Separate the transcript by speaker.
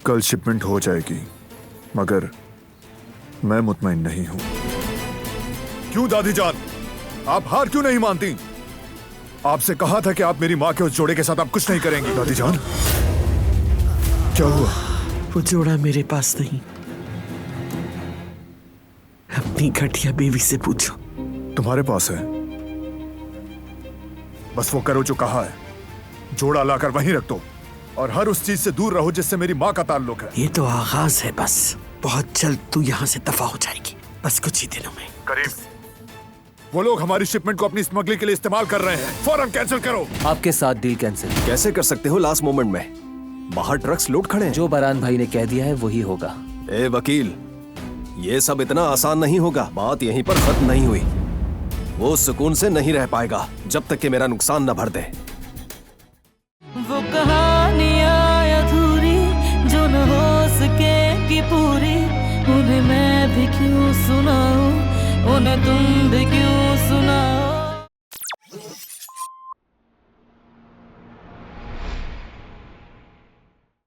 Speaker 1: कल शिपमेंट हो जाएगी, मगर मैं मुतमईन नहीं हूं। क्यों दादी जान, आप हार क्यों नहीं मानती? आपसे कहा था कि आप मेरी माँ के उस जोड़े के साथ आप कुछ नहीं करेंगी। दादी जान, क्या हुआ?
Speaker 2: वो जोड़ा मेरे पास नहीं, अपनी घटिया बीवी से पूछो।
Speaker 1: तुम्हारे पास है? बस वो करो जो कहा है, जोड़ा लाकर वहीं रख दो और हर उस चीज से दूर रहो जिससे मेरी माँ का ताल्लुक है।
Speaker 2: ये तो आगाज है, बस बहुत जल्द तू यहाँ से दफा हो जाएगी, बस कुछ ही दिनों में।
Speaker 1: करीम, वो लोग हमारी शिपमेंट को अपनी स्मगलिंग के लिए इस्तेमाल कर रहे हैं, फौरन कैंसिल करो।
Speaker 3: आपके साथ डील कैंसिल
Speaker 4: कैसे कर सकते हो लास्ट मोमेंट में? बाहर ट्रक्स लोड खड़े हैं।
Speaker 3: जो बरान भाई ने कह दिया है वही होगा।
Speaker 4: ए वकील, ये सब इतना आसान नहीं होगा। बात यहीं पर खत्म नहीं हुई। वो सुकून से नहीं रह पाएगा जब तक कि मेरा नुकसान न भर दे।
Speaker 5: वो कहानियां अधूरी जो न हो सके कि पूरी, उन्हें मैं भी क्यों सुनाऊं, उन्हें तुम भी क्यों